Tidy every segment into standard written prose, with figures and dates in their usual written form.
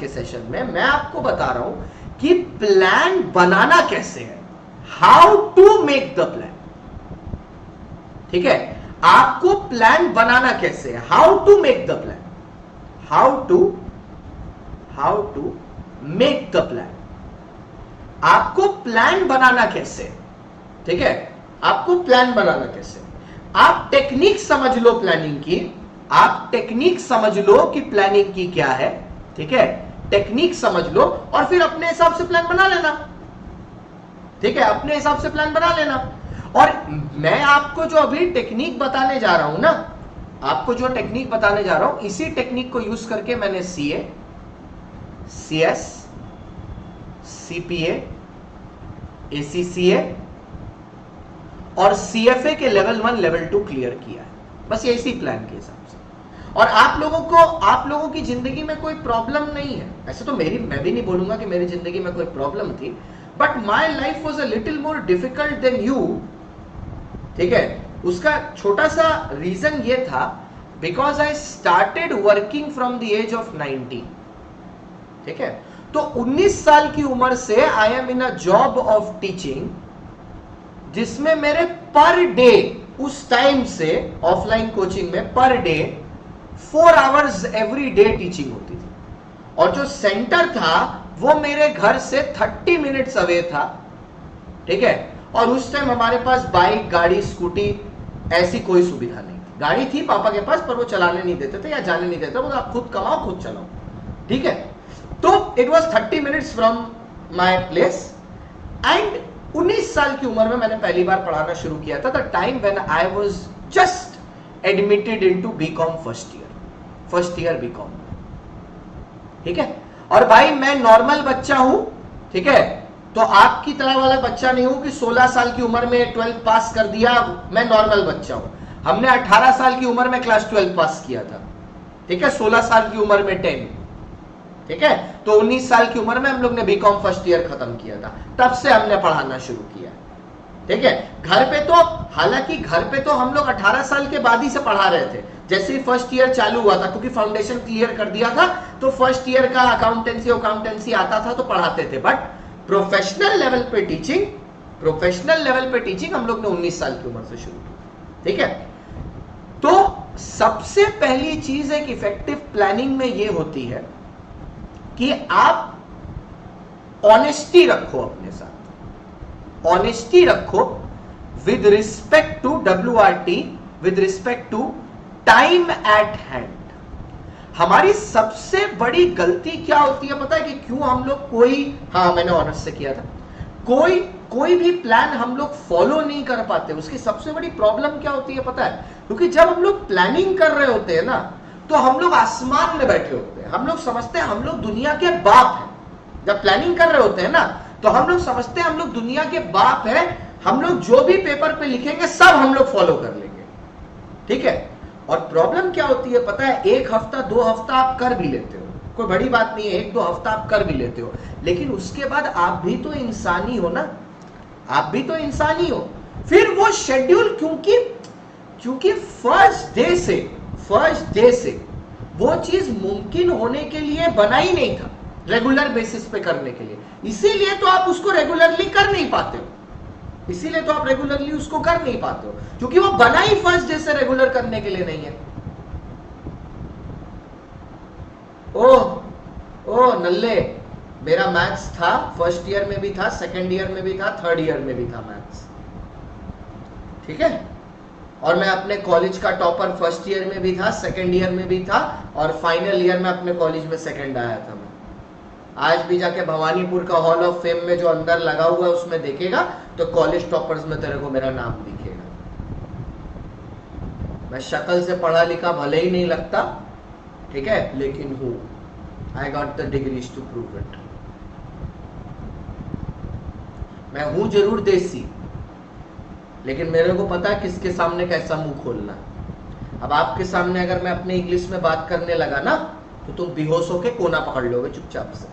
के सेशन में मैं आपको बता रहा हूं कि प्लान बनाना कैसे है, how to make the plan. ठीक है, आपको प्लान बनाना कैसे है, how to make the plan, how to make the plan. आपको प्लान बनाना कैसे, ठीक है, आपको प्लान बनाना कैसे। आप टेक्निक समझ लो प्लानिंग की, आप टेक्निक समझ लो कि प्लानिंग की क्या है, ठीक है, टेक्निक समझ लो और फिर अपने हिसाब से प्लान बना लेना। ठीक है, अपने हिसाब से प्लान बना लेना। और मैं आपको जो अभी टेक्निक बताने जा रहा हूं ना, आपको जो टेक्निक बताने जा रहा हूं, इसी टेक्निक को यूज करके मैंने सीए, सीएस, सीपीए, एसीसीए और सीएफए के लेवल 1 लेवल 2 क्लियर किया है, बस ये इसी प्लान के हिसाब से। और आप लोगों की जिंदगी में कोई प्रॉब्लम नहीं है, ऐसे तो मैं भी नहीं बोलूंगा कि मेरी जिंदगी में कोई प्रॉब्लम थी, but my life was a little more difficult than you. ठीक है, उसका छोटा सा रीजन ये था, because I started working from the age of 19। ठीक है, तो 19 साल की उम्र से I am in a job of teaching, जिसमें मेरे पर डे, उस टाइम से ऑफलाइन कोचिंग में per day 4 hours every day teaching होती थी। और जो सेंटर था वो मेरे घर से 30 मिनट्स अवे था। ठीक है, और उस टाइम हमारे पास बाइक, गाड़ी, स्कूटी ऐसी कोई सुविधा नहीं थी। गाड़ी थी पापा के पास, पर वो चलाने नहीं देते थे या जाने नहीं देते, वो आप खुद कमाओ खुद चलाओ। ठीक है, तो it was 30 minutes from my place. And 19 साल की उम्र में मैंने पहली बार पढ़ाना शुरू किया था, the time when I was just admitted into BCom first year BCom. ठीक है, और भाई मैं नॉर्मल बच्चा हूं, ठीक है, तो आपकी तरह वाला बच्चा नहीं हूं कि 16 साल की उम्र में 12th पास कर दिया। मैं नॉर्मल बच्चा हूं, हमने 18 साल की उम्र में क्लास 12 पास किया था। ठीक है, 16 साल की उम्र में 10। ठीक है, तो 19 साल की उम्र में हम लोग ने बीकॉम फर्स्ट ईयर खत्म किया था, तब से हमने पढ़ाना शुरू किया। ठीक है, घर पे तो, हालांकि घर पे तो हम लोग 18 साल के बाद ही से पढ़ा रहे थे, जैसे ही फर्स्ट ईयर चालू हुआ था, क्योंकि फाउंडेशन क्लियर कर दिया था, तो फर्स्ट ईयर का अकाउंटेंसी आता था तो पढ़ाते थे। बट प्रोफेशनल लेवल पे टीचिंग हम लोग ने 19 साल की उम्र से शुरू की। ठीक है, तो सबसे पहली चीज एक इफेक्टिव प्लानिंग में यह होती है कि आप ऑनेस्टी रखो अपने साथ, ऑनेस्टी रखो with respect to WRT, with respect to time at hand. हमारी सबसे बड़ी गलती क्या होती है पता है कि क्यों हम लोग मैंने ऑनर्स से किया था, कोई भी प्लान हम लोग फॉलो नहीं कर पाते। उसकी सबसे बड़ी प्रॉब्लम क्या होती है पता है, क्योंकि जब हम लोग प्लानिंग कर रहे होते हैं ना, तो हम लोग आसमान में बैठे होते हैं, हम लोग समझते हैं हम लोग दुनिया के बाप हैं। जब प्लानिंग कर रहे होते हैं ना, तो हम लोग समझते हैं हम लोग दुनिया के बाप हैं, हम लोग जो भी पेपर पे लिखेंगे सब हम लोग फॉलो कर लेंगे। ठीक है, और प्रॉब्लम क्या होती है पता है, 1 हफ्ता 2 हफ्ता आप कर भी लेते हो, कोई बड़ी बात नहीं है, 1-2 हफ्ता आप कर भी लेते हो, लेकिन उसके बाद आप भी तो इंसानी हो ना, आप भी तो इंसानी हो। फिर वो शेड्यूल, क्योंकि फर्स्ट डे से वो चीज मुमकिन होने के लिए बना ही नहीं था, रेगुलर बेसिस पे करने के लिए, इसीलिए तो आप उसको रेगुलरली कर नहीं पाते हो, इसीलिए तो आप रेगुलरली उसको कर नहीं पाते हो, क्योंकि वो बना ही फर्स्ट डे से रेगुलर करने के लिए नहीं है। ओह नल्ले, मेरा मैथ्स था, फर्स्ट ईयर में भी था, सेकेंड ईयर में भी था, थर्ड ईयर में भी था मैथ्स। ठीक है, और मैं अपने कॉलेज का टॉपर फर्स्ट ईयर में भी था, सेकेंड ईयर में भी था, और फाइनल ईयर में अपने कॉलेज में सेकेंड आया था मैं। आज भी जाके भवानीपुर का हॉल ऑफ फेम में जो अंदर लगा हुआ है उसमें देखेगा तो कॉलेज टॉपर्स में तेरे को मेरा नाम दिखेगा। मैं शक्ल से पढ़ा लिखा भले ही नहीं लगता, ठीक है, लेकिन हूं, I got the degrees to prove it. मैं हूं जरूर देसी, लेकिन मेरे को पता है किसके सामने कैसा मुंह खोलना है। अब आपके सामने अगर मैं अपने इंग्लिश में बात करने लगा ना, तो तुम बेहोश होके कोना पकड़ लोगे चुपचाप से।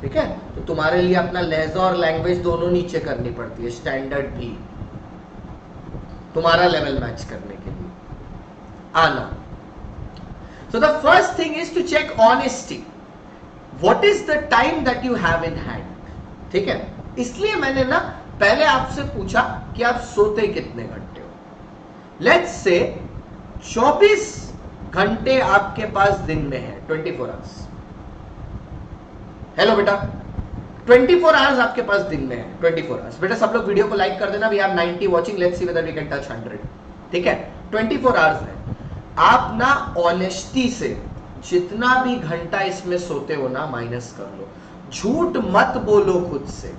ठीक है, तो तुम्हारे लिए अपना लहजा और लैंग्वेज दोनों नीचे करनी पड़ती है, स्टैंडर्ड भी, तुम्हारा लेवल मैच करने के लिए आना। So the first thing is to check honesty. What is the time that you have in hand, ठीक है। इसलिए मैंने ना पहले आपसे पूछा कि आप सोते कितने घंटे हो। लेट्स से 24 घंटे आपके पास दिन में है, 24 आवर्स। हेलो बेटा, 24 आवर्स आपके पास दिन में है, 24 आवर्स। बेटा सब लोग वीडियो को लाइक कर देना। We have 90 watching, let's see whether we can touch 100, ठीक है। 24 आवर्स है। आप ना ऑनेस्टी से जितना भी घंटा इसमें सोते हो ना माइनस कर लो। झूठ मत बोलो खुद से,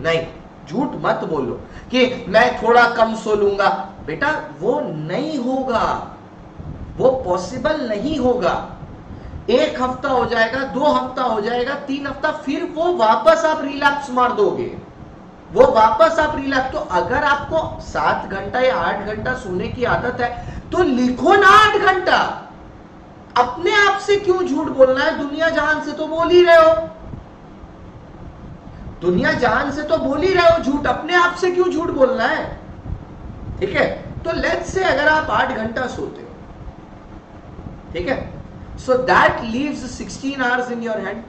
नहीं झूठ मत बोलो कि मैं थोड़ा कम सो लूंगा। बेटा वो नहीं होगा, वो पॉसिबल नहीं होगा। 1 हफ्ता हो जाएगा, 2 हफ्ता हो जाएगा, 3 हफ्ता, फिर वो वापस आप रिलैप्स मार दोगे, वो वापस आप रिलैप्स। तो अगर आपको 7 घंटा या 8 घंटा सोने की आदत है तो लिखो ना 8 घंटा। अपने आप से क्यों झूठ बोलना है? दुनिया जहान से तो बोल ही रहे हो, दुनिया जहान से तो बोल ही रहे हो झूठ, अपने आप से क्यों झूठ बोलना है? ठीक है, तो लेट्स से अगर आप 8 घंटा सोते हो, ठीक है, so that leaves 16 hours in your hand,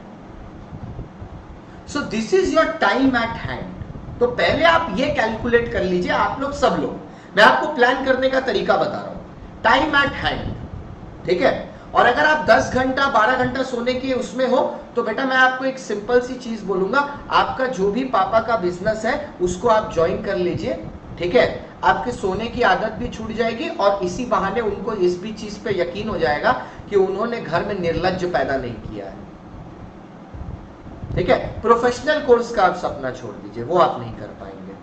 so this is your time at hand। तो पहले आप ये कैलकुलेट कर लीजिए, आप लोग सब लोग, मैं आपको प्लान करने का तरीका बता रहा हूं, टाइम एट हैंड, ठीक है। और अगर आप 10 घंटा 12 घंटा सोने के उसमें हो तो बेटा मैं आपको एक सिंपल सी चीज बोलूंगा, आपका जो भी पापा का बिजनेस है उसको आप ज्वाइन कर लीजिए, ठीक है। आपके सोने की आदत भी छूट जाएगी और इसी बहाने उनको इस भी चीज पे यकीन हो जाएगा कि उन्होंने घर में निर्लज्ज पैदा नहीं किया है, ठीक है। प्रोफेशनल कोर्स का आप सपना छोड़ दीजिए, वो आप नहीं कर पाएंगे,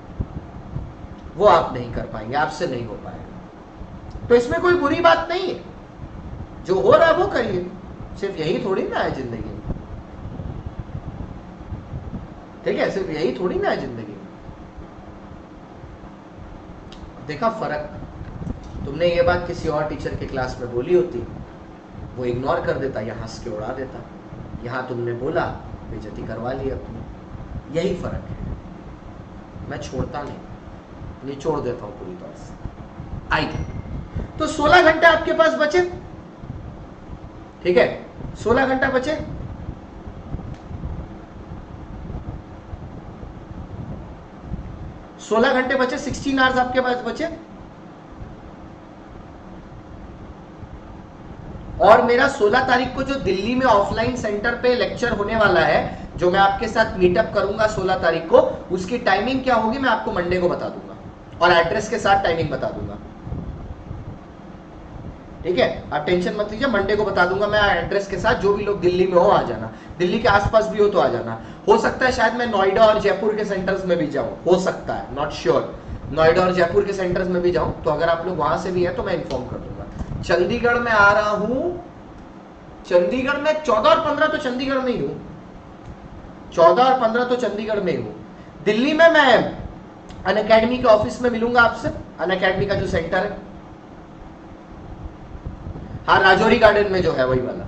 वो आप नहीं कर पाएंगे, आपसे नहीं हो पाएगा। तो इसमें कोई बुरी बात नहीं है, जो हो रहा है वो करिए, सिर्फ यही थोड़ी ना है जिंदगी में, ठीक है, सिर्फ यही थोड़ी ना है जिंदगी में। देखा फर्क? तुमने ये बात किसी और टीचर के क्लास में बोली होती, वो इग्नोर कर देता या हंस के उड़ा देता। यहां तुमने बोला, बेइज्जती करवा ली अपनी, यही फर्क है। मैं छोड़ता नहीं, निचोड़ देता हूं पूरी तरह से। आइए, तो 16 घंटे आपके पास बचे, ठीक है, 16 घंटा बचे। सोलह घंटे बचे, 16 आवर्स आपके पास बचे। और मेरा 16 तारीख को जो दिल्ली में ऑफलाइन सेंटर पे लेक्चर होने वाला है, जो मैं आपके साथ मीटअप करूंगा 16 तारीख को, उसकी टाइमिंग क्या होगी मैं आपको मंडे को बता दूंगा और एड्रेस के साथ टाइमिंग बता दूंगा, ठीक है। आप टेंशन मत लीजिए, मंडे को बता दूंगा मैं एड्रेस के साथ। जो भी लोग दिल्ली में हो आ जाना, दिल्ली के आसपास भी हो तो आ जाना। हो सकता है शायद मैं नोएडा और जयपुर के सेंटर्स में भी जाऊं, हो सकता है, नॉट श्योर, नोएडा और जयपुर के सेंटर्स में भी जाऊं। तो अगर आप लोग वहां से भी हैं तो मैं इन्फॉर्म कर दूंगा। चंडीगढ़ में आ रहा हूं, चंडीगढ़ में 14 और 15 तो चंडीगढ़ में ही हूं, 14 और 15 तो चंडीगढ़ में ही हूं। दिल्ली में मैं अनअकैडमी के ऑफिस में मिलूंगा आपसे, अनअकैडमी का जो सेंटर है, हाँ राजौरी गार्डन में जो है वही वाला,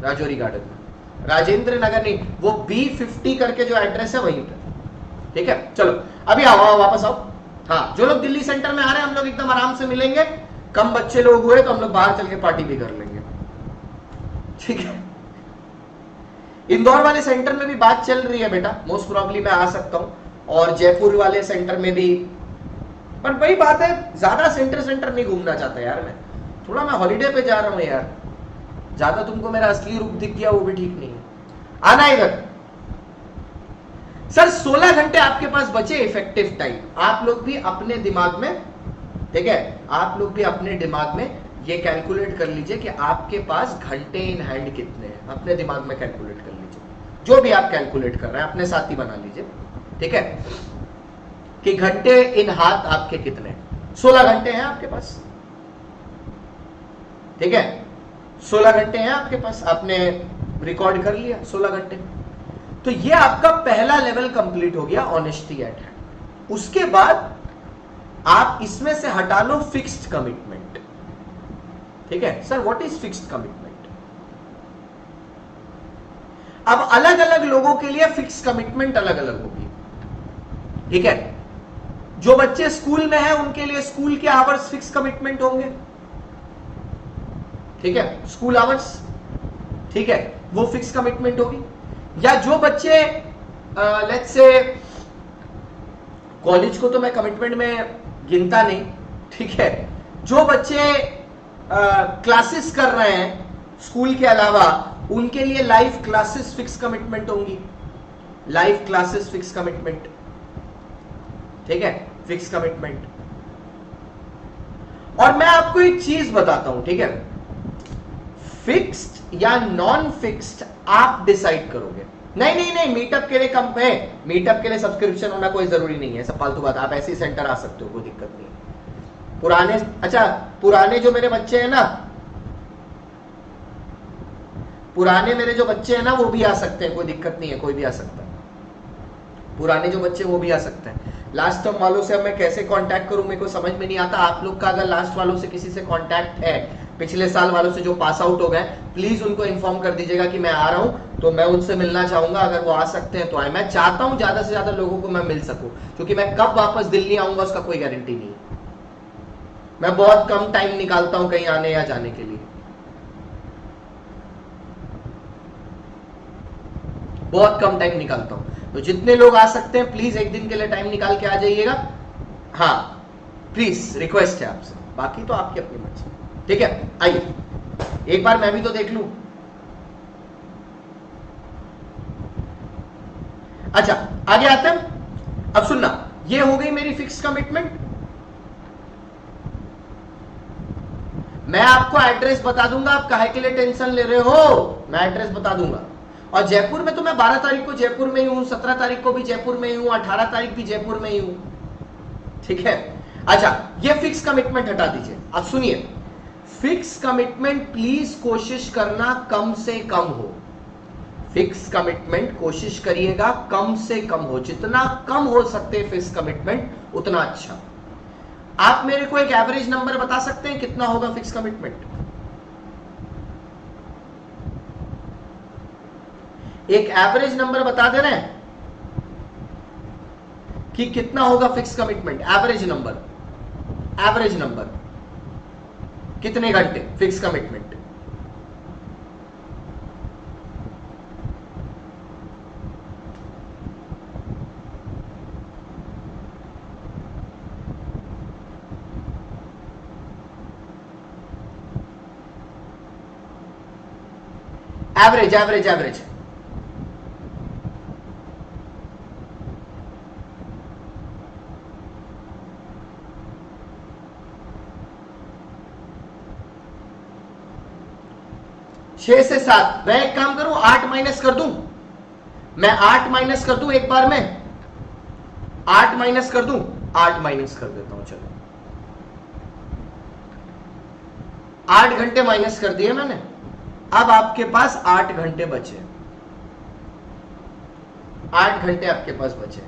राजौरी गार्डन में, राजेंद्र नगर नहीं, वो B50 करके जो एड्रेस है वहीं पे, ठीक है। चलो अभी आओ, वापस आओ। हाँ, जो लोग दिल्ली सेंटर में आ रहे हैं हम लोग एकदम आराम से मिलेंगे, कम बच्चे लोग हुए तो हम लोग बाहर चल के पार्टी भी कर लेंगे, ठीक है। इंदौर वाले सेंटर में भी बात चल रही है बेटा, मोस्ट प्रॉब्ली मैं आ सकता हूं, और जयपुर वाले सेंटर में भी, पर वही बात है, ज्यादा सेंटर नहीं घूमना चाहता यार मैं, थोड़ा मैं हॉलीडे पे जा रहा हूं यार, ज्यादा तुमको मेरा असली रूप दिख गया वो भी ठीक नहीं है। आना इधर सर। 16 घंटे आपके पास बचे इफेक्टिव टाइम। आप लोग भी अपने दिमाग में, ठीक है, आप लोग भी अपने दिमाग में ये कैलकुलेट कर लीजिए कि आपके पास घंटे इन हैंड कितने हैं। अपने दिमाग में कैलकुलेट कर लीजिए, जो भी आप कैलकुलेट कर रहे हैं अपने साथ ही बना लीजिए, ठीक है, कि घंटे इन हाथ आपके कितने। 16 घंटे हैं आपके पास, ठीक है, 16 घंटे हैं आपके पास, आपने रिकॉर्ड कर लिया 16 घंटे। तो ये आपका पहला लेवल कंप्लीट हो गया, ऑनेस्टी एट हैंड। उसके बाद आप इसमें से हटा लो फिक्स्ड कमिटमेंट, ठीक है। Sir what is fixed commitment? अब अलग अलग लोगों के लिए फिक्स्ड कमिटमेंट अलग अलग होगी, ठीक है। जो बच्चे स्कूल में हैं उनके लिए स्कूल के आवर्स फिक्स कमिटमेंट होंगे, ठीक है, स्कूल आवर्स, ठीक है, वो फिक्स कमिटमेंट होगी। या जो बच्चे लेट्स से, कॉलेज को तो मैं कमिटमेंट में गिनता नहीं, ठीक है, जो बच्चे क्लासेस कर रहे हैं स्कूल के अलावा, उनके लिए लाइव क्लासेस फिक्स कमिटमेंट होंगी, लाइव क्लासेस फिक्स कमिटमेंट, ठीक है, फिक्स कमिटमेंट। और मैं आपको एक चीज बताता हूं, ठीक है, फिक्स्ड या नॉन फिक्स्ड आप डिसाइड करोगे। नहीं नहीं नहीं, मीटअप के लिए कम है, मीटअप के लिए सब्सक्रिप्शन होना कोई जरूरी नहीं है, सब फालतू बात, आप ऐसे ही सेंटर आ सकते हो, कोई दिक्कत नहीं है। पुराने, अच्छा पुराने जो मेरे बच्चे हैं ना, पुराने मेरे जो बच्चे हैं ना, वो भी आ सकते हैं, कोई दिक्कत नहीं है, कोई भी आ सकता है, पुराने जो बच्चे वो भी आ सकते हैं। लास्ट टर्म वालों से अब मैं कैसे कांटेक्ट करूं, मेरे को समझ में नहीं आता। आप लोग का अगर लास्ट वालों से किसी से कांटेक्ट है, पिछले साल वालों से जो पास आउट हो गए, प्लीज उनको इन्फॉर्म कर दीजिएगा कि मैं आ रहा हूं, तो मैं उनसे मिलना चाहूंगा। अगर वो आ सकते हैं तो आए, मैं चाहता हूं ज्यादा से ज्यादा लोगों को मैं मिल सकूं, क्योंकि मैं कब वापस दिल्ली आऊंगा उसका कोई गारंटी नहीं है। मैं बहुत कम टाइम निकालता हूं कहीं आने या जाने के लिए, बहुत कम टाइम निकालता हूं। तो जितने लोग आ सकते हैं प्लीज एक दिन के लिए टाइम निकाल के आ जाइएगा। हाँ प्लीज, रिक्वेस्ट है आपसे, बाकी तो आपकी अपनी मर्जी, ठीक है। आइए एक बार मैं भी तो देख लूं। अच्छा आगे आते हैं। अब सुनना, ये हो गई मेरी फिक्स कमिटमेंट। मैं आपको एड्रेस बता दूंगा, आप काहे के लिए टेंशन ले रहे हो, मैं एड्रेस बता दूंगा। और जयपुर में तो मैं 12 तारीख को जयपुर में ही हूं, 17 तारीख को भी जयपुर में ही हूं, 18 तारीख भी जयपुर में ही हूं, ठीक है। अच्छा ये फिक्स कमिटमेंट हटा दीजिए। अब सुनिए, फिक्स कमिटमेंट प्लीज कोशिश करना कम से कम हो, फिक्स कमिटमेंट कोशिश करिएगा कम से कम हो, जितना कम हो सकते फिक्स कमिटमेंट उतना अच्छा। आप मेरे को एक एवरेज नंबर बता सकते हैं कितना होगा फिक्स कमिटमेंट? एक एवरेज नंबर बता दे रहे हैं कि कितना होगा fix commitment, average number, average number कितने घंटे fix commitment? Average average average 6 से 7। मैं एक काम करूं, 8 माइनस कर दूं, मैं 8 माइनस कर दूं एक बार में, 8 माइनस कर दूं, 8 माइनस कर देता हूं, चलो 8 घंटे माइनस कर दिए मैंने। अब आपके पास 8 घंटे बचे, 8 घंटे आपके पास बचे।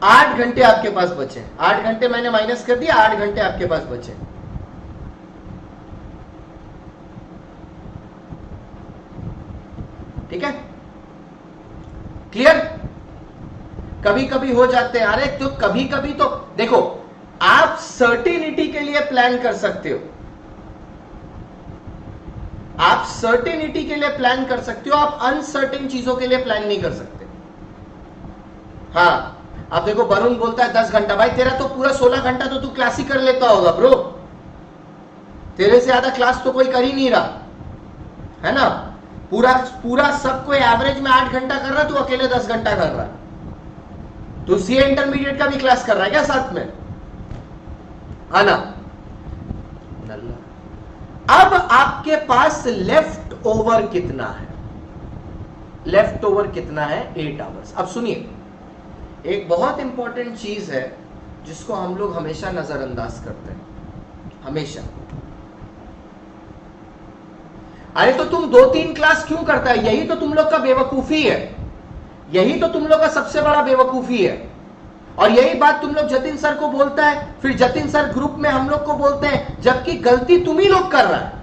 आठ घंटे आपके पास बचे, 8 घंटे मैंने माइनस कर दिया, 8 घंटे आपके पास बचे। ठीक है, क्लियर? कभी कभी हो जाते हैं, अरे तो कभी कभी तो देखो, आप सर्टेनिटी के लिए प्लान कर सकते हो, आप सर्टेनिटी के लिए प्लान कर सकते हो, आप अनसर्टेन चीजों के लिए प्लान नहीं कर सकते। हाँ अब देखो, वरुण बोलता है 10 घंटा, भाई तेरा तो पूरा 16 घंटा तो तू क्लास ही कर लेता होगा ब्रो, तेरे से ज्यादा क्लास तो कोई कर ही नहीं रहा है ना, पूरा पूरा सब कोई एवरेज में 8 घंटा कर रहा है, तू अकेले 10 घंटा कर रहा है। तू सीए इंटरमीडिएट का भी क्लास कर रहा है क्या साथ में, है ना? अब आपके पास लेफ्ट ओवर कितना है, लेफ्ट ओवर कितना है? 8 आवर्स। अब सुनिए, एक बहुत इंपॉर्टेंट चीज है जिसको हम लोग हमेशा नजरअंदाज करते हैं, हमेशा। अरे तो तुम 2-3 क्लास क्यों करता है? यही तो तुम लोग का बेवकूफी है, यही तो तुम लोग का सबसे बड़ा बेवकूफी है। और यही बात तुम लोग जतिन सर को बोलता है, फिर जतिन सर ग्रुप में हम लोग को बोलते हैं, जबकि गलती तुम ही लोग कर रहा है।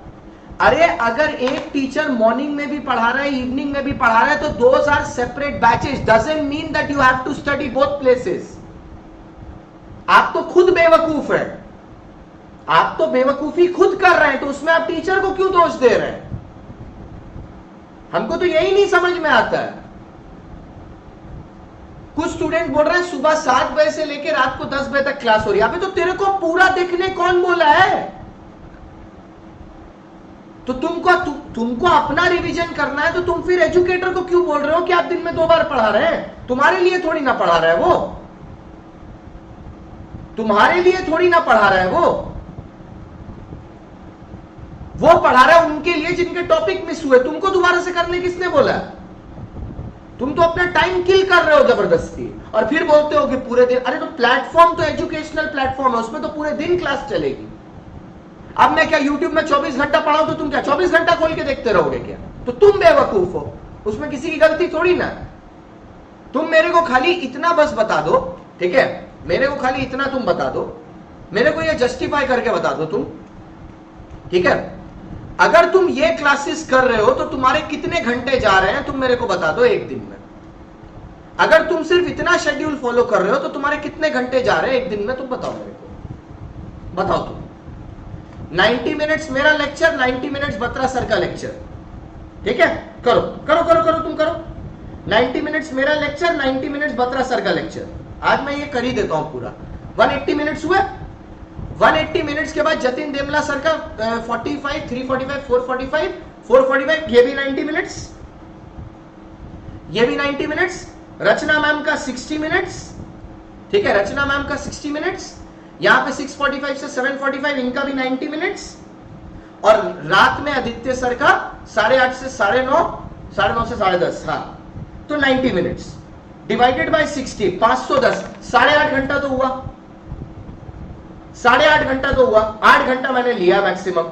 अरे अगर एक टीचर मॉर्निंग में भी पढ़ा रहा है, इवनिंग में भी पढ़ा रहा है, तो those are separate batches, doesn't mean that you have to study both places. आप तो खुद बेवकूफ है, आप तो बेवकूफी खुद कर रहे हैं, तो उसमें आप टीचर को क्यों दोष दे रहे हैं? हमको तो यही नहीं समझ में आता है। कुछ स्टूडेंट बोल रहे हैं सुबह 7 बजे से लेकर रात को 10 बजे तक क्लास हो रही है। अबे तो तेरे को पूरा देखने कौन बोला है? तो तुमको अपना रिवीजन करना है, तो तुम फिर एजुकेटर को क्यों बोल रहे हो कि आप दिन में 2 बार पढ़ा रहे हैं? तुम्हारे लिए थोड़ी ना पढ़ा रहा है वो, तुम्हारे लिए थोड़ी ना पढ़ा रहा है वो पढ़ा रहा है उनके लिए जिनके टॉपिक मिस हुए। तुमको दोबारा से करने किसने बोला? तुम तो अपना टाइम किल कर रहे हो जबरदस्ती, और फिर बोलते हो कि पूरे दिन। अरे तो प्लेटफॉर्म तो एजुकेशनल प्लेटफॉर्म है, उसमें तो पूरे दिन क्लास चलेगी। अब मैं क्या यूट्यूब में 24 घंटा पढ़ाऊं तो तुम क्या 24 घंटा खोल के देखते रहोगे क्या? तो तुम बेवकूफ हो, उसमें किसी की गलती थोड़ी ना। तुम मेरे को खाली इतना बस बता दो, ठीक है, मेरे को खाली इतना तुम बता दो, मेरे को ये जस्टिफाई करके बता दो तुम, ठीक है, अगर तुम ये क्लासेस कर रहे हो तो तुम्हारे कितने घंटे जा रहे हैं तुम मेरे को बता दो एक दिन में। अगर तुम सिर्फ इतना शेड्यूल फॉलो कर रहे हो तो तुम्हारे कितने घंटे जा रहे हैं एक दिन में, तुम बताओ मेरे को, बताओ तुम। 90 मिनट्स मेरा लेक्चर, 90 मिनट्स बत्रा सर का लेक्चर, ठीक है, करो करो करो करो तुम करो। 90 मिनट्स मेरा लेक्चर, 90 मिनट्स बत्रा सर का लेक्चर। आज मैं ये कर ही देता हूं पूरा। 180 मिनट्स हुए। 180 मिनट्स के बाद जतिन देमला सर का 45, 345, 445, 445, ये भी 90 मिनट्स, ये भी 90 मिनट्स। रचना मैम का 60 मिनट्स, ठीक है, रचना मैम का 60 मिनट्स। यहां पे 6:45 से 7:45 इनका भी 90 मिनट्स। और रात में आदित्य सर का 8:30 से 9:30, 9:30 से 10:30, हाँ, तो 90 मिनट्स डिवाइडेड बाय 60, 510, 8.5 घंटा तो हुआ, 8.5 घंटा तो हुआ। 8 घंटा मैंने लिया मैक्सिमम,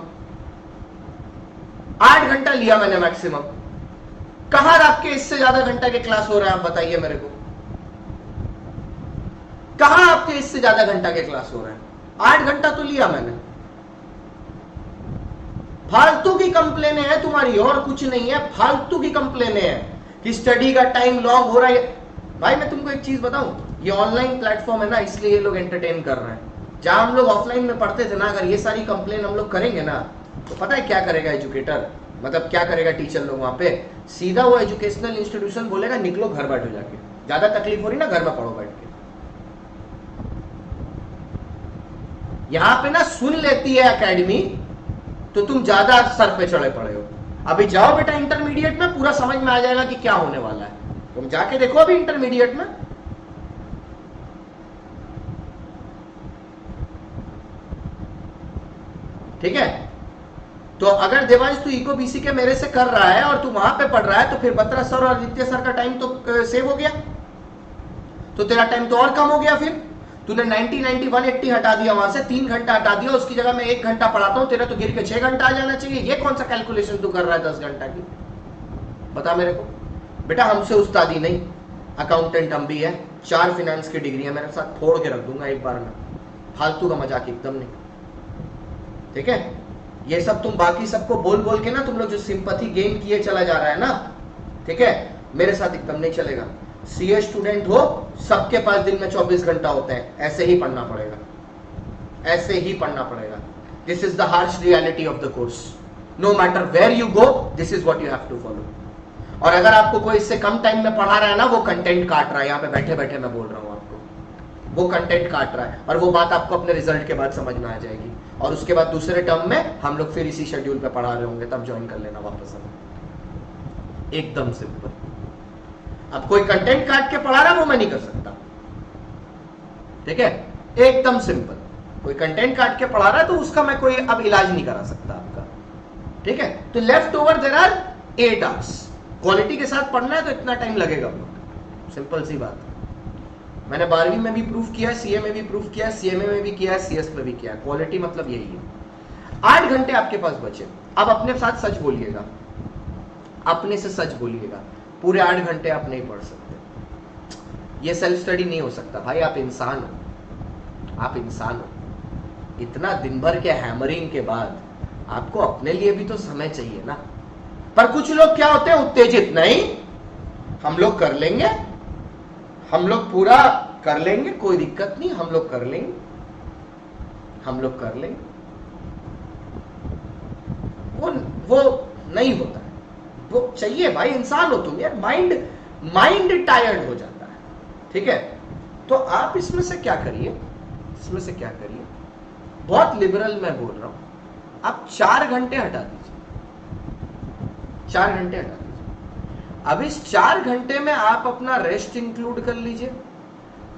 8 घंटा लिया मैंने मैक्सिमम। कहां आपके इससे ज्यादा घंटा के क्लास हो रहे हैं आप बताइए मेरे को, कहां आपके इससे ज्यादा घंटा के क्लास हो रहे हैं? 8 घंटा तो लिया मैंने। फालतू की कंप्लेने हैं तुम्हारी, और कुछ नहीं है, फालतू की कंप्लेने हैं कि स्टडी का टाइम लॉन्ग हो रहा है। भाई मैं तुमको एक चीज बताऊं, ये ऑनलाइन प्लेटफॉर्म है ना, इसलिए ये लोग एंटरटेन कर रहे हैं। जहां हम लोग ऑफलाइन में पढ़ते थे ना, अगर ये सारी कंप्लेन हम लोग करेंगे ना, तो पता है क्या करेगा एजुकेटर, मतलब क्या करेगा टीचर लोग वहां पे? सीधा वो एजुकेशनल इंस्टीट्यूशन बोलेगा निकलो घर बैठो जाके, ज्यादा तकलीफ हो रही ना घर में पढ़ो बैठ के। यहां पे ना सुन लेती है एकेडमी तो तुम ज्यादा सर पे चढ़े पड़े हो। अभी जाओ बेटा इंटरमीडिएट में, पूरा समझ में आ जाएगा कि क्या होने वाला है। तुम जाके देखो अभी इंटरमीडिएट में, ठीक है। तो अगर देवांश तू इको बीसी के मेरे से कर रहा है और तू वहां पे पढ़ रहा है, तो फिर बत्रा सर और आदित्य सर का टाइम तो सेव हो गया, तो तेरा टाइम तो और कम हो गया। फिर तूने 90, 90, 180 हटा दिया, वहां से 3 घंटा हटा दिया, उसकी जगह मैं 1 घंटा पढ़ाता हूं, तेरा तो गिर के 6 घंटा आ जाना चाहिए। ये कौन सा कैलकुलेशन तू कर रहा है 10 घंटा की? बता मेरे को बेटा। हमसे उस्तादी नहीं, अकाउंटेंट हम भी है, 4 फाइनेंस की डिग्री है मेरे साथ, फोड़ के रख दूंगा एक बार में, फालतू का मजाक एकदम नहीं, ठीक है। ये सब तुम बाकी सबको बोल बोल के ना, तुम लोग जो सिंपैथी गेन किए चला जा रहा है ना, ठीक है, मेरे साथ एकदम नहीं चलेगा। सीए स्टूडेंट हो, सबके पास दिन में 24 घंटा होते हैं, ऐसे ही पढ़ना पड़ेगा, ऐसे ही पढ़ना पड़ेगा। This is the harsh reality of the course. No matter where you go, this is what you have to follow. और अगर आपको कोई इससे कम टाइम में पढ़ा रहा है ना, वो कंटेंट काट रहा है, यहाँ पे बैठे बैठे मैं बोल रहा हूँ आपको, वो कंटेंट काट रहा है। और वो बात आपको अपने रिजल्ट के बाद समझ में आ जाएगी, और उसके बाद दूसरे टर्म में हम लोग फिर इसी शेड्यूल पे पढ़ा रहे होंगे, तब ज्वाइन कर लेना वापस हमें। एकदम सिंपल। अब कोई कंटेंट काट के पढ़ा रहा है वो मैं नहीं कर सकता, ठीक है, एकदम सिंपल। कोई कंटेंट काट के पढ़ा रहा है तो उसका मैं कोई अब इलाज नहीं करा सकता आपका, ठीक है। तो left over there are 8 hours. Quality के साथ पढ़ना है तो इतना टाइम लगेगा, सिंपल सी बात। मैंने 12वीं में भी प्रूफ किया है, सीए में भी प्रूफ किया है, सीएमए में भी किया है, सीएस में भी किया है। क्वालिटी मतलब यही है। 8 घंटे आपके पास बचे। अब अपने साथ सच बोलिएगा, अपने से सच बोलिएगा, पूरे 8 घंटे आप नहीं पढ़ सकते। ये सेल्फ स्टडी नहीं हो सकता भाई। आप इंसान हो, आप इंसान हो। इतना दिन भर के हैमरिंग के बाद आपको अपने लिए भी तो समय चाहिए ना। पर कुछ लोग क्या होते हैं, उत्तेजित, नहीं हम लोग कर लेंगे, हम लोग पूरा कर लेंगे, कोई दिक्कत नहीं, हम लोग कर लेंगे, हम लोग कर लेंगे। वो नहीं होता है। वो चाहिए भाई, इंसान हो तुम यार, माइंड टायर्ड हो जाता है। ठीक है, तो आप इसमें से क्या करिए, बहुत लिबरल मैं बोल रहा हूं, आप 4 घंटे हटा दीजिए, 4 घंटे हटा दीजिए। अब इस 4 घंटे में आप अपना रेस्ट इंक्लूड कर लीजिए,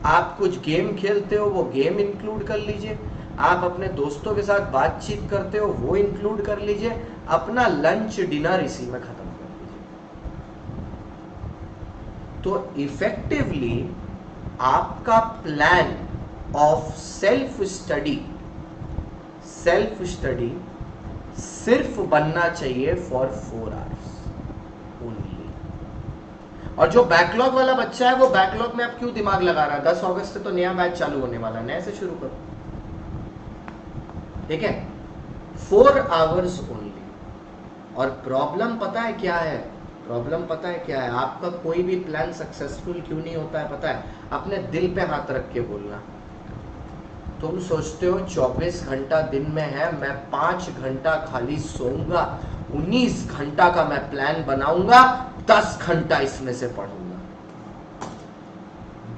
आप कुछ गेम खेलते हो वो गेम इंक्लूड कर लीजिए, आप अपने दोस्तों के साथ बातचीत करते हो वो इंक्लूड कर लीजिए, अपना लंच डिनर इसी में खत्म कर लीजिए। तो इफेक्टिवली आपका प्लान ऑफ सेल्फ स्टडी सिर्फ बनना चाहिए फॉर 4 आवर्स ओनली। और जो बैकलॉग वाला बच्चा है वो बैकलॉग में आप क्यों दिमाग लगा रहा है? 10 अगस्त से तो नया बैच चालू होने वाला है, नए से शुरू करो। ठीक है, 4 आवर्स ओनली। और प्रॉब्लम पता है क्या है? आपका कोई भी प्लान सक्सेसफुल क्यों नहीं होता है पता है? अपने दिल पे हाथ रख के बोलना। तुम सोचते हो 24 घंटा दिन में है, मैं 5 घंटा खाली सोऊंगा, 19 घंटा का मैं प्लान बनाऊंगा, 10 घंटा इसमें से पढ़ूंगा,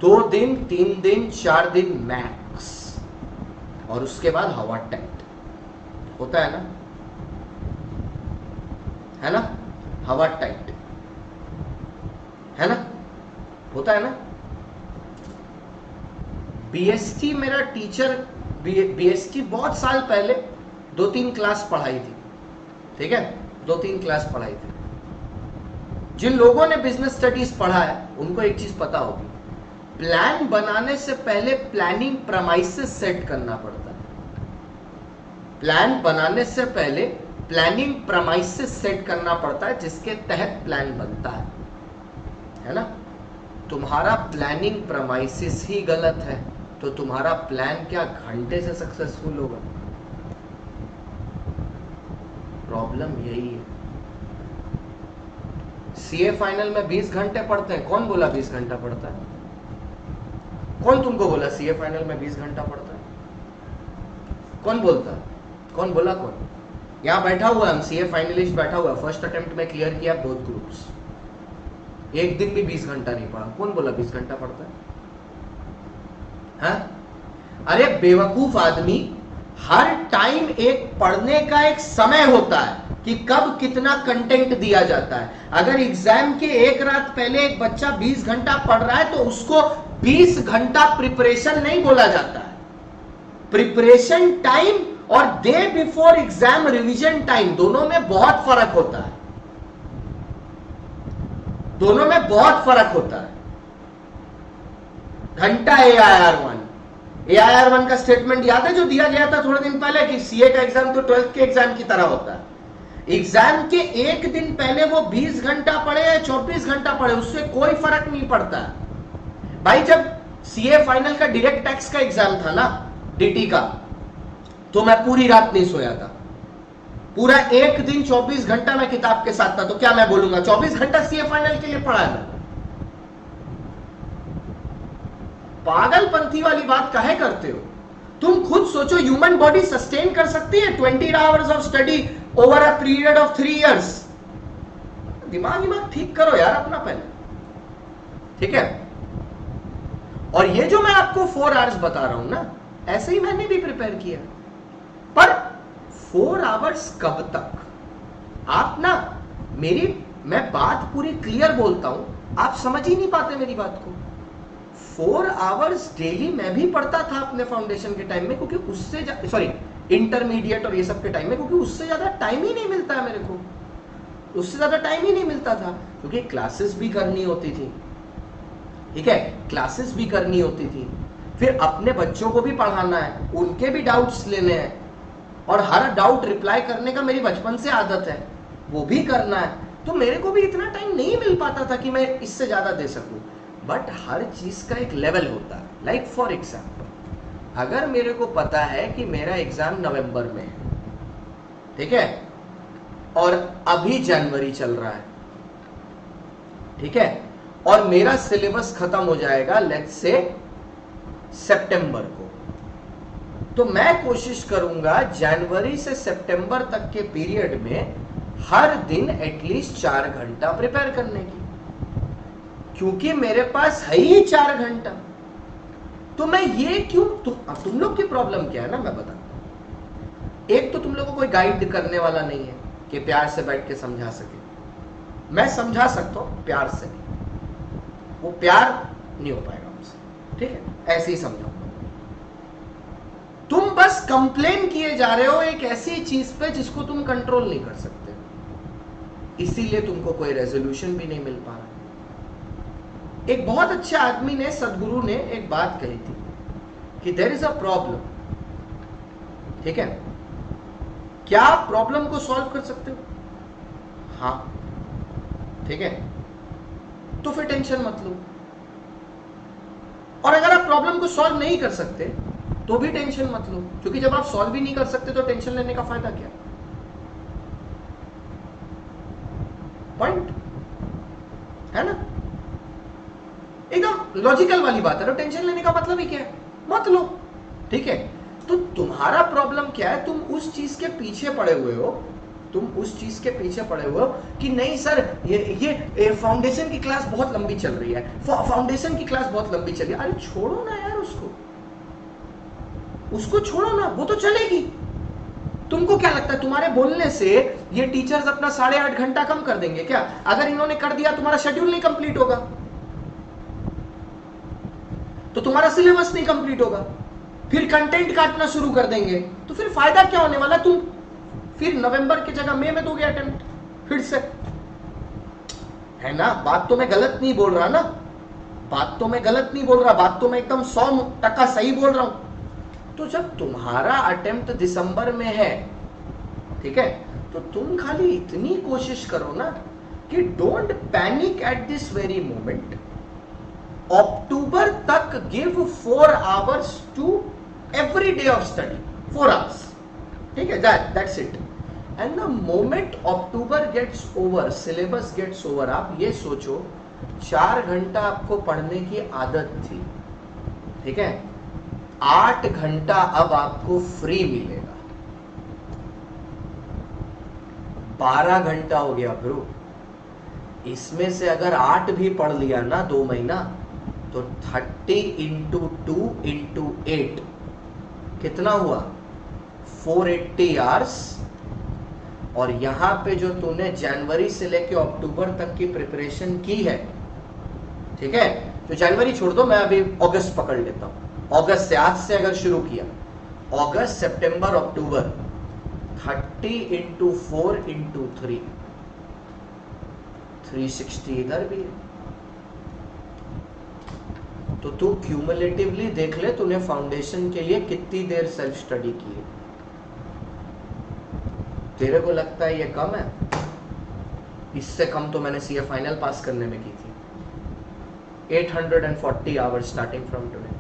2 दिन 3 दिन 4 दिन मैक्स, और उसके बाद हवा टाइट। होता है ना, हवा टाइट है ना, होता है ना। बीएसटी मेरा टीचर, बीएसटी बहुत साल पहले 2-3 क्लास पढ़ाई थी। ठीक है, 2-3 क्लास पढ़ाई थी। जिन लोगों ने बिजनेस स्टडीज पढ़ा है उनको एक चीज पता होगी, प्लान बनाने से पहले प्लानिंग प्रमाइसेस सेट करना पड़ता है। प्लान बनाने से पहले प्लानिंग प्रमाइसेस सेट करना पड़ता है, जिसके तहत प्लान बनता है ना। तुम्हारा प्लानिंग प्रमाइसेस ही गलत है तो तुम्हारा प्लान क्या घंटे से सक्सेसफुल होगा? प्रॉब्लम यही है। सीए फाइनल में 20 घंटे पढ़ते हैं, कौन बोला 20 घंटा पढ़ता है? कौन तुमको बोला सीए फाइनल में 20 घंटा पढ़ता है? कौन बोलता है? कौन बोला? कौन यहां बैठा हुआ है? हम सीए फाइनलिस्ट बैठा हुआ है, फर्स्ट अटेम्प्ट में क्लियर किया बोथ ग्रुप्स, एक दिन भी 20 घंटा नहीं पढ़ा। कौन बोला 20 घंटा पढ़ता है? अरे बेवकूफ आदमी, हर टाइम एक पढ़ने का एक समय होता है कि कब कितना कंटेंट दिया जाता है। अगर एग्जाम के एक रात पहले एक बच्चा 20 घंटा पढ़ रहा है तो उसको 20 घंटा प्रिपरेशन नहीं बोला जाता है। प्रिपरेशन टाइम और day before exam revision time, दोनों में बहुत फर्क होता है, दोनों में बहुत फर्क होता है। घंटा AIR1 का स्टेटमेंट याद है जो दिया गया था थोड़े दिन पहले कि सीए का एग्जाम तो 12th के एग्जाम की तरह होता है। एग्जाम के एक दिन पहले वो 20 घंटा पढ़े या 24 घंटा पढ़े, उससे कोई फर्क नहीं पड़ता है भाई। जब सीए फाइनल का डायरेक्ट टैक्स का एग्जाम था ना, डीटी का, तो मैं पूरी रात नहीं सोया था, पूरा एक दिन 24 घंटा मैं किताब के साथ था। तो क्या मैं बोलूंगा 24 घंटा सीए फाइनल के लिए पढ़ा है? पागलपंथी वाली बात काहे करते हो? तुम खुद सोचो, ह्यूमन बॉडी सस्टेन कर सकती है 20 hours of study over a period of 3 years? दिमाग ठीक करो यार अपना पहले। ठीक है, और ये जो मैं आपको 4 आवर्स बता रहा हूं ना, ऐसे ही मैंने भी प्रिपेयर किया। पर 4 आवर्स कब तक? आप ना, मैं बात पूरी क्लियर बोलता हूं, आप समझ ही नहीं पाते मेरी बात को। 4 आवर्स डेली मैं भी पढ़ता था अपने फाउंडेशन के टाइम में, क्योंकि उससे इंटरमीडिएट और ये सब के टाइम में, क्योंकि उससे ज्यादा टाइम ही नहीं मिलता है मेरे को, उससे ज्यादा टाइम ही नहीं मिलता था, क्योंकि क्लासेस भी करनी होती थी। ठीक है, क्लासेस भी करनी होती थी, फिर अपने बच्चों को भी पढ़ाना है, उनके भी डाउट्स लेने हैं, और हर डाउट रिप्लाई करने का मेरी बचपन से आदत है, वो भी करना है। तो मेरे को भी इतना टाइम नहीं मिल पाता था कि मैं इससे ज्यादा दे सकूं। बट हर चीज का एक लेवल होता है। लाइक फॉर एग्जाम्पल, अगर मेरे को पता है कि मेरा एग्जाम नवंबर में है, ठीक है, और अभी जनवरी चल रहा है, ठीक है, और मेरा सिलेबस खत्म हो जाएगा लेट्स से सितंबर को, तो मैं कोशिश करूंगा जनवरी से सितंबर तक के पीरियड में हर दिन एटलीस्ट 4 घंटा प्रिपेयर करने की, क्योंकि मेरे पास है ही 4 घंटा। तो मैं ये क्यों, तुम लोग की प्रॉब्लम क्या है ना, मैं बताता हूं। एक तो तुम लोगों को कोई गाइड करने वाला नहीं है कि प्यार से बैठ के समझा सके। मैं समझा सकता हूं, प्यार से नहीं, वो प्यार नहीं हो पाएगा मुझसे, ठीक है, ऐसे ही समझाऊंगा। तुम बस कंप्लेन किए जा रहे हो एक ऐसी चीज पे जिसको तुम कंट्रोल नहीं कर सकते, इसीलिए तुमको कोई रेजोल्यूशन भी नहीं मिल पा रहा। एक बहुत अच्छे आदमी ने, सदगुरु ने एक बात कही थी कि देयर इज अ प्रॉब्लम, ठीक है, क्या आप प्रॉब्लम को सॉल्व कर सकते हो? हाँ, ठीक है, तो फिर टेंशन मत लो। और अगर आप प्रॉब्लम को सॉल्व नहीं कर सकते तो भी टेंशन मत लो, क्योंकि जब आप सॉल्व ही नहीं कर सकते तो टेंशन लेने का फायदा क्या? पॉइंट है ना, एकदम लॉजिकल वाली बात है। तो टेंशन लेने का मतलब ही क्या है? मत लो, ठीक है। तो तुम्हारा प्रॉब्लम क्या है, तुम उस चीज के पीछे पड़े हुए हो, तुम उस चीज के पीछे पड़े हुए हो कि नहीं सर ये फाउंडेशन की क्लास बहुत लंबी चल रही है, फाउंडेशन की क्लास बहुत लंबी चल रही है। अरे छोड़ो ना यार, उसको छोड़ो ना, वो तो चलेगी। तुमको क्या लगता है तुम्हारे बोलने से ये टीचर्स अपना 8.5 घंटा कम कर देंगे क्या? अगर इन्होंने कर दिया तुम्हारा शेड्यूल नहीं कंप्लीट होगा, तो तुम्हारा सिलेबस नहीं कंप्लीट होगा, फिर कंटेंट काटना शुरू कर देंगे, तो फिर फायदा क्या होने वाला? तुम फिर नवंबर की जगह मई में दोगे अटेम्प्ट फिर से, है ना? बात तो मैं गलत नहीं बोल रहा ना, बात तो मैं गलत नहीं बोल रहा, बात तो मैं एकदम 100% सही बोल रहा हूं। तो जब तुम्हारा अटेम्प्ट दिसंबर में है, ठीक है, तो तुम खाली इतनी कोशिश करो ना कि don't panic at this very moment. अक्टूबर तक give 4 hours to every day of study, 4 hours, ठीक है, that's it. And the moment October gets over, syllabus gets over, आप ये सोचो 4 घंटा आपको पढ़ने की आदत थी, ठीक है, 8 घंटा अब आपको फ्री मिलेगा, 12 घंटा हो गया ब्रो। इसमें से अगर 8 भी पढ़ लिया ना 2 महीना, तो 30 into 2 into 8 कितना हुआ? 480 hours। और यहां पे जो तूने जनवरी से लेके अक्टूबर तक की प्रिपरेशन की है, ठीक है, तो जनवरी छोड़ दो, मैं अभी अगस्त पकड़ लेता हूं। अगस्त से, आज से अगर शुरू किया, अगस्त सितंबर अक्टूबर, 30 into 4 into 3, 360 इधर भी है। तो तू क्यूमुलेटिवली देख ले तूने फाउंडेशन के लिए कितनी देर सेल्फ स्टडी की है। तेरे को लगता है ये कम है? इससे कम तो मैंने सीए फाइनल पास करने में की थी। 840 hours starting from today.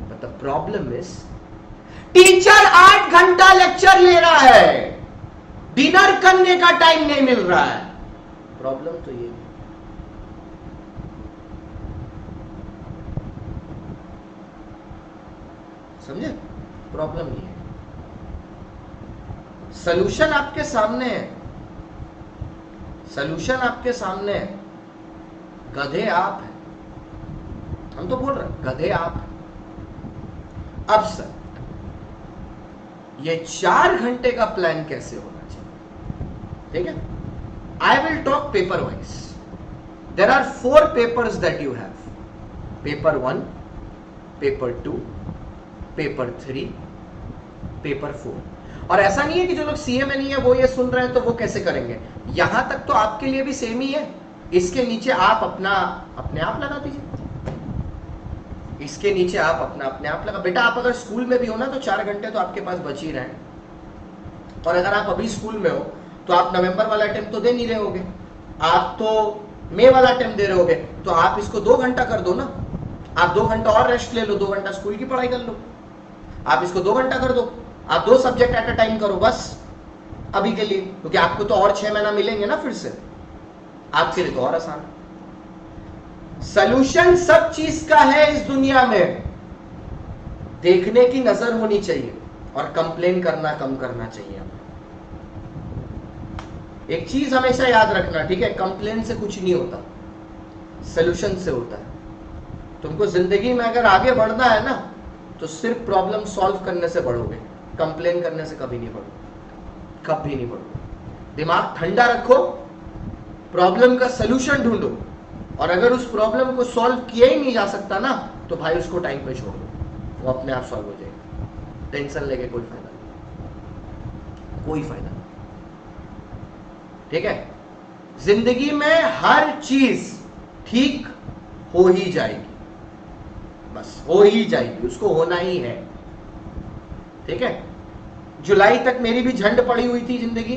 But the problem is teacher 8 घंटा लेक्चर ले रहा है, डिनर करने का टाइम नहीं मिल रहा है। प्रॉब्लम तो ये है। समझे? प्रॉब्लम ये है। सलूशन आपके सामने है, सलूशन आपके सामने है। गधे आप हैं, हम तो बोल रहे हैं गधे आप हैं। अब सर ये 4 घंटे का प्लान कैसे होना चाहिए? ठीक है, I will talk paper wise. There are 4 papers that you have, paper 1, paper 2, paper 3, paper 4। और ऐसा नहीं है कि जो लोग सीए में नहीं है वो ये सुन रहे हैं तो वो कैसे करेंगे। यहां तक तो आपके लिए भी सेम ही है। इसके नीचे आप अपने आप लगा दीजिए, इसके नीचे आप अपने आप लगा। बेटा आप अगर स्कूल में भी हो ना तो 4 घंटे तो आपके पास बच ही रहे हैं। और अगर आप अभी स्कूल में हो तो आप नवंबर वाला अटेम्प्ट तो दे नहीं रहे होगे, आप तो मई वाला अटेम्प्ट दे रहे होगे, तो आप इसको 2 घंटा कर दो ना। आप 2 घंटा और रेस्ट ले लो, 2 घंटा स्कूल की पढ़ाई कर लो। आप इसको 2 घंटा कर दो, आप 2 सब्जेक्ट एट अ टाइम करो बस अभी के लिए, क्योंकि आपको तो और 6 महीना मिलेंगे ना फिर से, आपके लिए तो और आसान। सॉल्यूशन सब चीज का है इस दुनिया में, देखने की नजर होनी चाहिए और कंप्लेन करना कम करना चाहिए। एक चीज हमेशा याद रखना, ठीक है, कंप्लेन से कुछ नहीं होता, सोल्यूशन से होता है। तुमको जिंदगी में अगर आगे बढ़ना है ना तो सिर्फ प्रॉब्लम सॉल्व करने से बढ़ोगे, कंप्लेन करने से कभी नहीं बढ़ोगे, कभी नहीं बढ़ोगे। दिमाग ठंडा रखो, प्रॉब्लम का सोल्यूशन ढूंढो, और अगर उस प्रॉब्लम को सॉल्व किया ही नहीं जा सकता ना तो भाई उसको टाइम पे छोड़ दो, वो अपने आप सॉल्व हो जाएगा। टेंशन लेके कोई फायदा नहीं, कोई फायदा नहीं, ठीक है। जिंदगी में हर चीज ठीक हो ही जाएगी, बस हो ही जाएगी, उसको होना ही है, ठीक है। जुलाई तक मेरी भी झंड पड़ी हुई थी जिंदगी,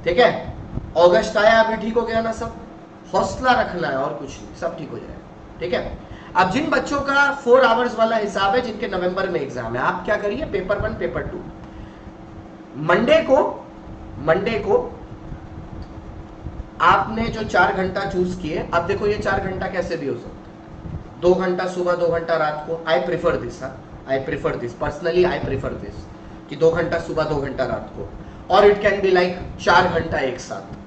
ठीक है। अगस्त आया, अभी ठीक हो गया ना सब। हौसला रखना है और कुछ नहीं, सब ठीक हो जाएगा, ठीक है। अब जिन बच्चों का 4 आवर्स वाला हिसाब है, जिनके नवंबर में एग्जाम है, आप क्या करिए, पेपर 1 पेपर 2 मंडे को आपने जो 4 घंटा चूज किए, अब देखो ये 4 घंटा कैसे भी हो सकता है, 2 घंटा सुबह 2 घंटा रात को। I prefer this personally, I prefer this कि 2 घंटा सुबह 2 घंटा रात को, और इट कैन बी लाइक 4 घंटा एक साथ।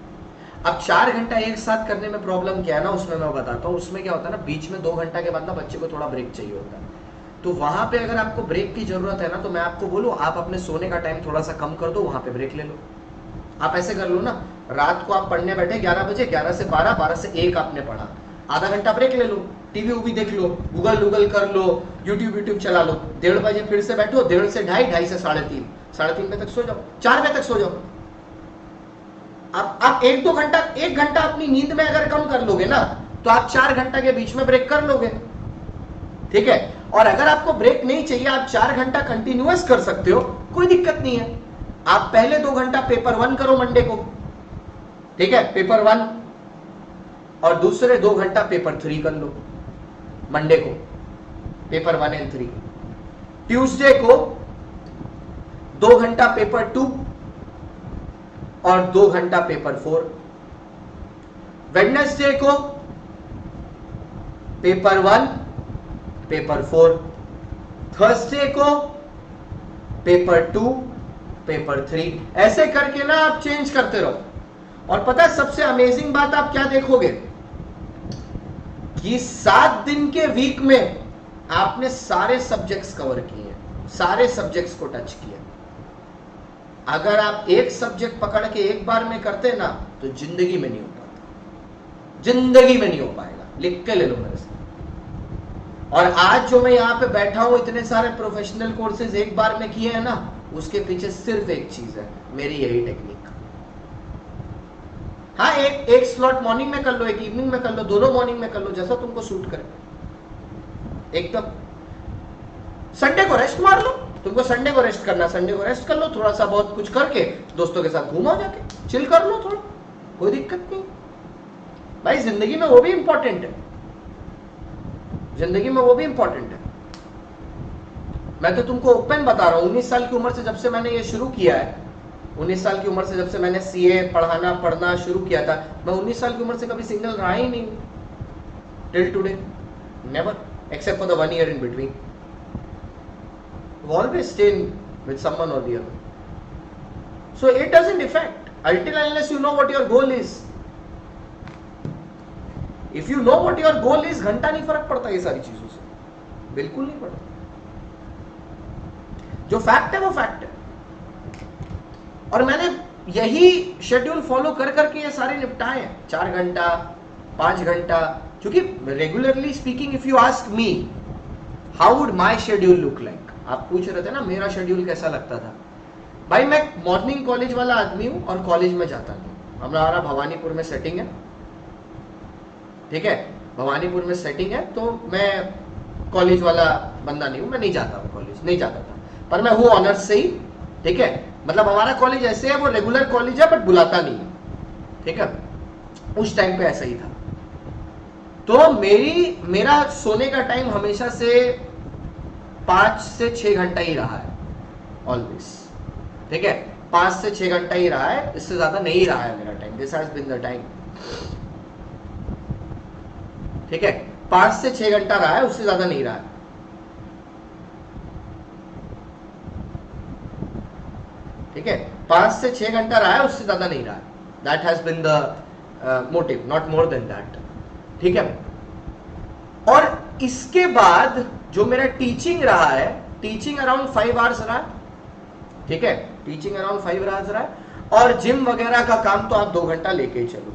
अब 4 घंटा एक साथ करने में प्रॉब्लम क्या है ना, उसमें मैं बताता हूँ। उसमें क्या होता है ना, बीच में 2 घंटा के बाद ना बच्चे को थोड़ा ब्रेक चाहिए होता है, तो वहां पे अगर आपको ब्रेक की जरूरत है ना, तो मैं आपको बोलूं आप अपने सोने का टाइम थोड़ा सा कम कर दो, वहां पे ब्रेक ले लो। आप ऐसे कर लो ना, रात को आप पढ़ने बैठे 11 बजे, 11 से 12, 12 से 1 आपने पढ़ा, आधा घंटा ब्रेक ले लो, टीवी उवी देख लो, गूगल कर लो, यूट्यूब चला लो, 1:30 बजे फिर से बैठो, 1:30 से 2:30, 2:30 से 3:30, 3:30 बजे तक सो जाओ, 4 बजे तक सो जाओ। आप 1 घंटा अपनी नींद में अगर कम कर लोगे ना, तो आप 4 घंटा के बीच में ब्रेक कर लोगे, ठीक है। और अगर आपको ब्रेक नहीं चाहिए, आप 4 घंटा कंटिन्यूअस कर सकते हो, कोई दिक्कत नहीं है। आप पहले 2 घंटा पेपर 1 करो मंडे को, ठीक है, पेपर 1, और दूसरे 2 घंटा पेपर 3 कर लो मंडे को, पेपर 1 एंड 3। ट्यूसडे को 2 घंटा पेपर 2 और 2 घंटा पेपर 4। वेडनेसडे को पेपर 1 पेपर 4, थर्सडे को पेपर 2 पेपर 3, ऐसे करके ना आप चेंज करते रहो। और पता है सबसे अमेजिंग बात आप क्या देखोगे कि 7 दिन के वीक में आपने सारे सब्जेक्ट्स कवर किए, सारे सब्जेक्ट्स को टच किया। अगर आप एक सब्जेक्ट पकड़ के एक बार में करते ना तो जिंदगी में नहीं हो पाता, जिंदगी में नहीं हो पाएगा, लिख के ले लो मेरे से। और आज जो मैं यहां पे बैठा हूं, इतने सारे प्रोफेशनल कोर्सेज एक बार में किए हैं ना, उसके पीछे सिर्फ एक चीज है, मेरी यही टेक्निक। हाँ, एक स्लॉट मॉर्निंग में कर लो, एक इवनिंग में कर लो, दोनों मॉर्निंग में कर लो, जैसा तुमको सूट करे। एकदम संडे को रेस्ट मार लो, तुमको संडे को रेस्ट करना, संडे को रेस्ट कर लो, थोड़ा सा बहुत कुछ करके दोस्तों के साथ घूमो, जाके चिल कर लो थोड़ा, कोई दिक्कत नहीं भाई। जिंदगी में वो भी इंपॉर्टेंट है, जिंदगी में वो भी इंपॉर्टेंट है। मैं तो तुमको ओपन बता रहा हूं, 19 साल की उम्र से जब से मैंने ये शुरू किया है, 19 साल की उम्र से जब से मैंने सीए पढ़ना शुरू किया था, मैं 19 साल की उम्र से कभी सिंगल रहा ही नहीं, till today never, except for the 1 year in between. Always stay with someone or the other. So it doesn't affect until unless you know what your goal is. If you know what your goal is, घंटा नहीं फर्क पड़ता ये सारी चीजों से, बिल्कुल नहीं पड़ता। जो फैक्ट है वो फैक्ट है, और मैंने यही शेड्यूल फॉलो कर करके ये सारे निपटाए हैं, 4 घंटा 5 घंटा। क्योंकि regularly speaking, if you ask me how would my schedule look like, आप पूछ रहे थे ना मेरा शेड्यूल कैसा लगता था। भाई मैं मॉर्निंग कॉलेज वाला आदमी हूं और कॉलेज में जाता नहीं। हमारा भवानीपुर में सेटिंग है, ठीक है, भवानीपुर में सेटिंग है, तो मैं कॉलेज वाला बंदा नहीं हूं, मैं नहीं जाता हूं कॉलेज, नहीं जाता था, पर मैं हूं ऑनर्स से ही, ठीक है। मतलब हमारा कॉलेज ऐसे है, वो रेगुलर कॉलेज है बट बुलाता नहीं है, ठीक है, उस टाइम पे ऐसा ही था। तो मेरा सोने का टाइम हमेशा से 5 से 6 घंटा ही रहा है, ऑलवेज, ठीक है, 5 से 6 घंटा ही रहा है, इससे ज्यादा नहीं रहा है मेरा time, this has been the time, ठीक है, 5 से 6 घंटा रहा है, उससे ज्यादा नहीं रहा है। ठीक है, 5 से 6 घंटा रहा है, उससे ज्यादा नहीं रहा है। That has been the motive, not more than that, ठीक है। और इसके बाद जो मेरा टीचिंग रहा है, टीचिंग अराउंड 5 आवर्स रहा है, ठीक है, टीचिंग अराउंड 5 आवर्स रहा है। और जिम वगैरह का काम तो आप 2 घंटा लेके ही चलो।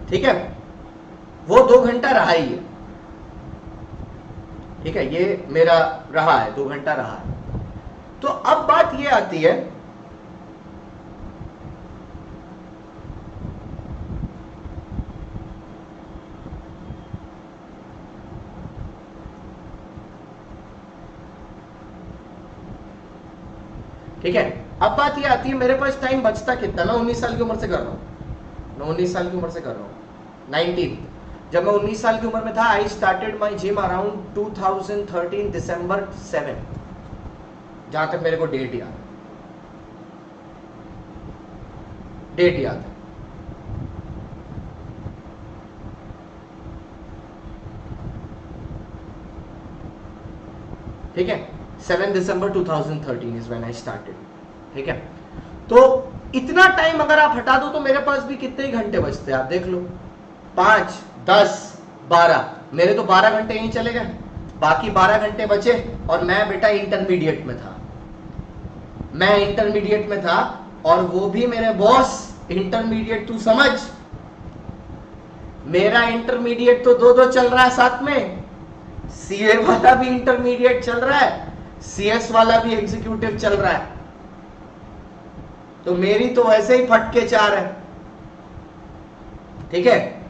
ठीक है, वो 2 घंटा रहा ही है, ठीक है, ये मेरा रहा है, 2 घंटा रहा है। तो अब बात ये आती है ठीक है, अब बात ये आती है मेरे पास टाइम बचता कितना। मैं 19 साल की उम्र से कर रहा हूं, मैं 19 साल की उम्र से कर रहा हूं, 19। जब मैं 19 साल की उम्र में था, I started my gym around 2013 दिसंबर 7, जहां तक मेरे को डेट याद है। ठीक है, 7 दिसंबर 2013 इज व्हेन आई स्टार्टेड, ठीक है। तो इतना टाइम अगर आप हटा दो तो मेरे पास भी कितने ही घंटे बचते हैं, आप देख लो, 5, 10, 12, मेरे तो 12 घंटे यहीं चले गए, बाकी 12 घंटे बचे। और मैं बेटा इंटरमीडिएट में था, मैं इंटरमीडिएट में था, और वो भी मेरे बॉस इंटरमीडिएट, तू समझ, मेरा इंटरमीडिएट तो 2-2 चल रहा है साथ में, सीए वाला भी इंटरमीडिएट चल रहा है, सीएस वाला भी एग्जीक्यूटिव चल रहा है, तो मेरी तो वैसे ही फटके 4 है, ठीक है।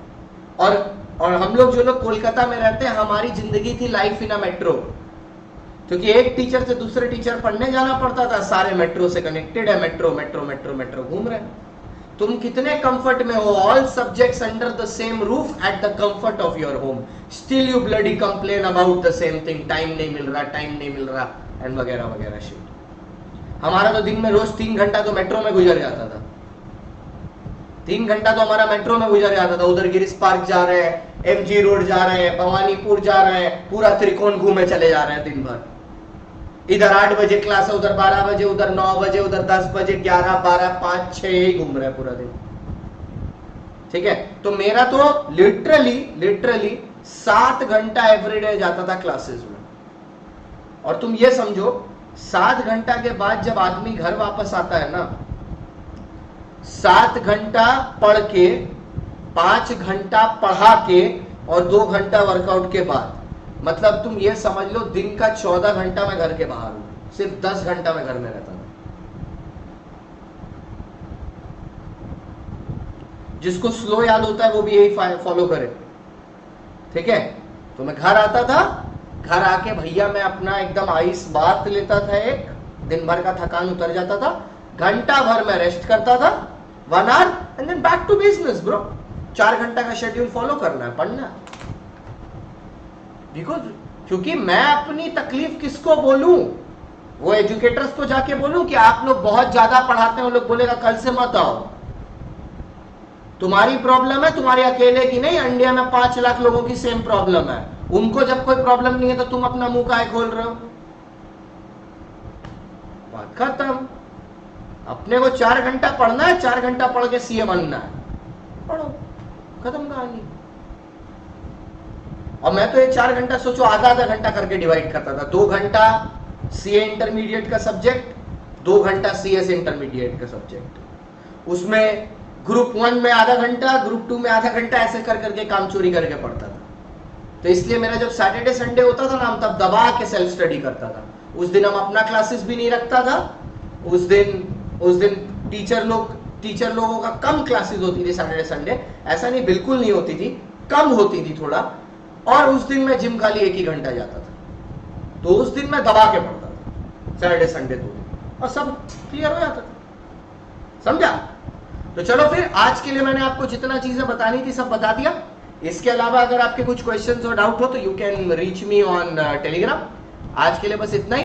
और हम लोग जो लोग कोलकाता में रहते हैं, हमारी जिंदगी थी लाइफ इन अ मेट्रो, क्योंकि एक टीचर से दूसरे टीचर पढ़ने जाना पड़ता था, सारे मेट्रो से कनेक्टेड है, मेट्रो मेट्रो मेट्रो मेट्रो घूम रहे हैं। तुम कितने कंफर्ट में हो, all subjects under the same roof at the comfort of your home, still you bloody complain about the same thing, time नहीं मिल रहा एंड वगैरह वगैरह शिट। हमारा तो दिन में रोज 3 घंटा तो मेट्रो में गुजर जाता था, 3 घंटा तो हमारा मेट्रो में गुजर जाता था। उधर गिरीश पार्क जा रहे हैं, एमजी रोड जा रहे हैं, भवानीपुर जा रहे हैं, पूरा त्रिकोण घूमे चले जा रहे हैं दिन भर। इधर 8 बजे क्लास है, उधर 12 बजे, उधर 9 बजे, उधर 10 बजे, 11, 12, 5, 6 ही घूम रहे हैं पूरा दिन, ठीक है। तो मेरा तो लिटरली 7 घंटा एवरीडे जाता था क्लासेस में। और तुम ये समझो, 7 घंटा के बाद जब आदमी घर वापस आता है ना, 7 घंटा पढ़ के, 5 घंटा पढ़ा के और 2 घंटा वर्कआउट के बाद, मतलब तुम ये समझ लो दिन का 14 घंटा मैं घर के बाहर हूं, सिर्फ 10 घंटा मैं घर में रहता था। जिसको स्लो याद होता है वो भी यही फॉलो करे, ठीक है। तो मैं घर आता था, घर आके भैया मैं अपना एकदम आइस बात लेता था, एक दिन भर का थकान उतर जाता था, घंटा भर मैं रेस्ट करता था, 1 hour, and then back to business bro. 4 घंटा का शेड्यूल फॉलो करना है, पढ़ना है। देखो, क्योंकि मैं अपनी तकलीफ किसको बोलूं, वो एजुकेटर्स को जाके बोलूं कि आप लोग बहुत ज्यादा पढ़ाते हैं, वो लोग बोलेगा कल से मत आओ, तुम्हारी प्रॉब्लम है, तुम्हारे अकेले की नहीं, इंडिया में 5 लाख लोगों की सेम प्रॉब्लम है, उनको जब कोई प्रॉब्लम नहीं है तो तुम अपना मुंह काहे खोल रहे हो, बात खत्म। अपने को 4 घंटा पढ़ना है, 4 घंटा पढ़ के सीए बनना है, पढ़ो, खत्म कहानी। और मैं तो ये 4 घंटा सोचो आधा घंटा करके डिवाइड करता था, 2 घंटा सीए इंटरमीडिएट का सब्जेक्ट, 2 घंटा सीएस इंटरमीडिएट का सब्जेक्ट, उसमें ग्रुप 1 में आधा घंटा, ग्रुप 2 में आधा घंटा, ऐसे कर करके काम चोरी करके पढ़ता था। तो इसलिए मेरा जब सैटरडे संडे होता था ना, हम तब दबा के सेल्फ स्टडी करता था। उस दिन हम अपना क्लासेस भी नहीं रखता था, उस दिन टीचर लोगों का कम क्लासेस होती थी सैटरडे संडे, ऐसा नहीं बिल्कुल नहीं होती थी, कम होती थी थोड़ा। और उस दिन मैं जिम खाली 1 ही घंटा जाता था, तो उस दिन मैं दबा के पढ़ता था सैटरडे संडे 2 दिन, और सब क्लियर हो जाता था, समझा। तो चलो फिर आज के लिए मैंने आपको जितना चीजें बतानी थी सब बता दिया। इसके अलावा अगर आपके कुछ क्वेश्चंस और डाउट हो तो you can reach me on Telegram. आज के लिए बस इतना ही।